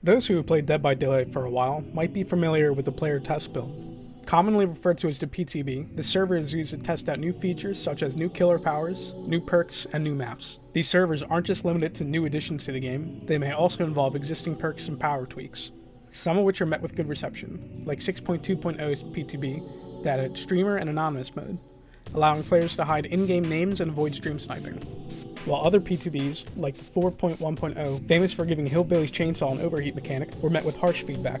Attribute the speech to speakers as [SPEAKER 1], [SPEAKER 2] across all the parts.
[SPEAKER 1] Those who have played Dead by Daylight for a while might be familiar with the player test build. Commonly referred to as the PTB, the server is used to test out new features such as new killer powers, new perks, and new maps. These servers aren't just limited to new additions to the game, they may also involve existing perks and power tweaks, some of which are met with good reception, like 6.2.0's PTB that added streamer and anonymous mode, allowing players to hide in-game names and avoid stream sniping. While other PTBs, like the 4.1.0, famous for giving Hillbilly's chainsaw an overheat mechanic, were met with harsh feedback.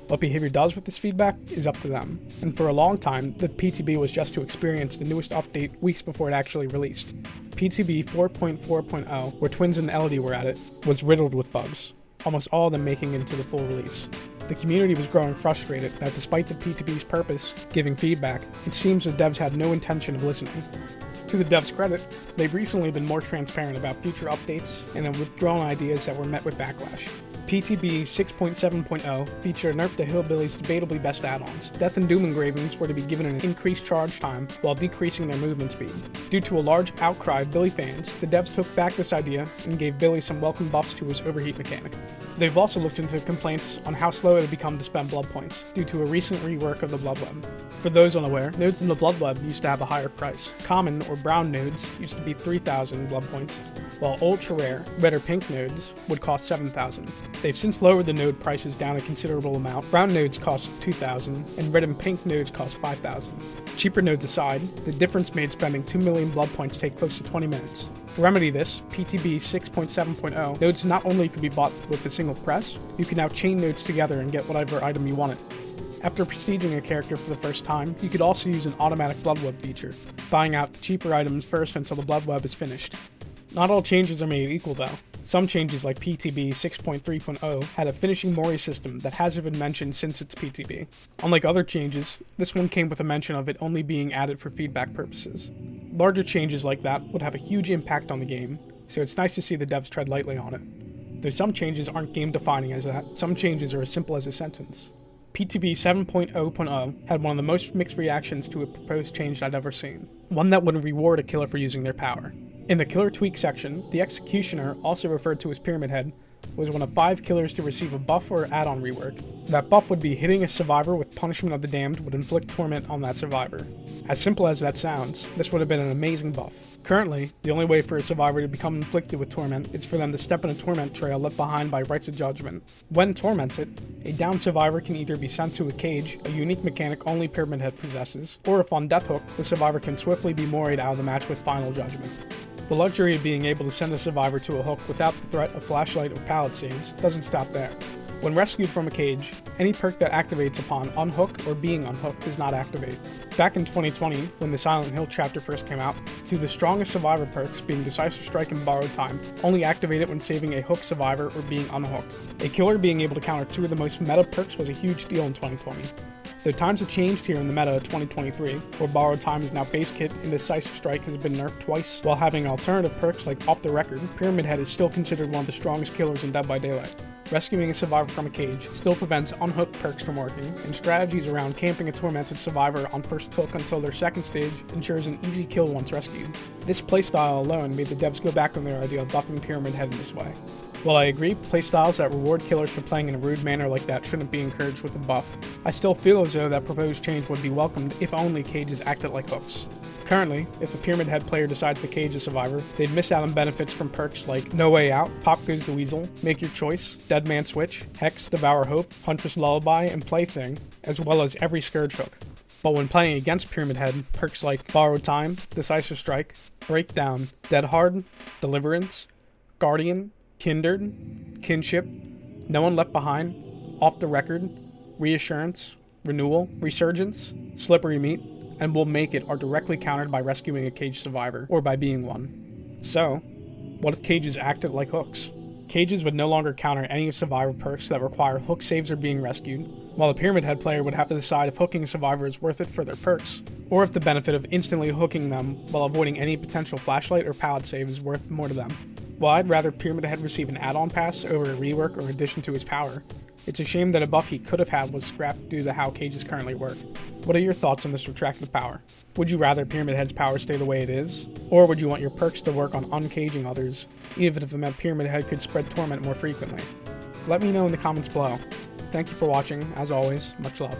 [SPEAKER 1] What behavior does with this feedback is up to them, and for a long time, the PTB was just to experience the newest update weeks before it actually released. PTB 4.4.0, where Twins and Elodie were at it, was riddled with bugs, almost all of them making it into the full release. The community was growing frustrated that despite the PTB's purpose, giving feedback, it seems the devs had no intention of listening. To the devs' credit, they've recently been more transparent about future updates and have withdrawn ideas that were met with backlash. PTB 6.7.0 featured a nerf to Hillbilly's debatably best add-ons. Death and Doom engravings were to be given an increased charge time while decreasing their movement speed. Due to a large outcry of Billy fans, the devs took back this idea and gave Billy some welcome buffs to his overheat mechanic. They've also looked into complaints on how slow it had become to spend blood points, due to a recent rework of the blood web. For those unaware, nodes in the blood web used to have a higher price. Common or brown nodes used to be 3,000 blood points, while ultra rare, red or pink nodes would cost 7,000. They've since lowered the node prices down a considerable amount. Brown nodes cost 2,000, and red and pink nodes cost 5,000. Cheaper nodes aside, the difference made spending 2 million blood points take close to 20 minutes. To remedy this, PTB 6.7.0 nodes not only could be bought with a single press, you can now chain nodes together and get whatever item you wanted. After prestiging a character for the first time, you could also use an automatic blood web feature, buying out the cheaper items first until the blood web is finished. Not all changes are made equal though. Some changes like PTB 6.3.0 had a finishing Mori system that hasn't been mentioned since its PTB. Unlike other changes, this one came with a mention of it only being added for feedback purposes. Larger changes like that would have a huge impact on the game, so it's nice to see the devs tread lightly on it. Though some changes aren't game defining as that, some changes are as simple as a sentence. PTB 7.0.0 had one of the most mixed reactions to a proposed change I'd ever seen, one that would reward a killer for using their power. In the killer tweak section, the Executioner, also referred to as Pyramid Head, was one of 5 killers to receive a buff or add-on rework. That buff would be hitting a survivor with Punishment of the Damned would inflict torment on that survivor. As simple as that sounds, this would have been an amazing buff. Currently, the only way for a survivor to become inflicted with torment is for them to step in a torment trail left behind by Rites of Judgment. When tormented, a downed survivor can either be sent to a cage, a unique mechanic only Pyramid Head possesses, or if on death hook, the survivor can swiftly be moried out of the match with Final Judgment. The luxury of being able to send a survivor to a hook without the threat of flashlight or pallet saves doesn't stop there. When rescued from a cage, any perk that activates upon unhook or being unhooked does not activate. Back in 2020, when the Silent Hill chapter first came out, 2 of the strongest survivor perks, being Decisive Strike and Borrowed Time, only activated when saving a hooked survivor or being unhooked. A killer being able to counter 2 of the most meta perks was a huge deal in 2020. Though times have changed here in the meta of 2023, where Borrowed Time is now base kit and Decisive Strike has been nerfed twice, while having alternative perks like Off the Record, Pyramid Head is still considered one of the strongest killers in Dead by Daylight. Rescuing a survivor from a cage still prevents unhooked perks from working, and strategies around camping a tormented survivor on first hook until their second stage ensures an easy kill once rescued. This playstyle alone made the devs go back on their idea of buffing Pyramid Head in this way. While I agree, playstyles that reward killers for playing in a rude manner like that shouldn't be encouraged with a buff, I still feel as though that proposed change would be welcomed if only cages acted like hooks. Currently, if a Pyramid Head player decides to cage a survivor, they'd miss out on benefits from perks like No Way Out, Pop Goes the Weasel, Make Your Choice, Dead Man Switch, Hex, Devour Hope, Huntress Lullaby, and Plaything, as well as every Scourge hook. But when playing against Pyramid Head, perks like Borrowed Time, Decisive Strike, Breakdown, Dead Hard, Deliverance, Guardian, Kindred, Kinship, No One Left Behind, Off the Record, Reassurance, Renewal, Resurgence, Slippery Meat, and Will Make It are directly countered by rescuing a caged survivor, or by being one. So, what if cages acted like hooks? Cages would no longer counter any survivor perks that require hook saves or being rescued, while a Pyramid Head player would have to decide if hooking a survivor is worth it for their perks, or if the benefit of instantly hooking them while avoiding any potential flashlight or pallet save is worth more to them. While I'd rather Pyramid Head receive an add-on pass over a rework or addition to his power, it's a shame that a buff he could have had was scrapped due to how cages currently work. What are your thoughts on this retracted power? Would you rather Pyramid Head's power stay the way it is? Or would you want your perks to work on uncaging others, even if it meant Pyramid Head could spread torment more frequently? Let me know in the comments below. Thank you for watching, as always, much love.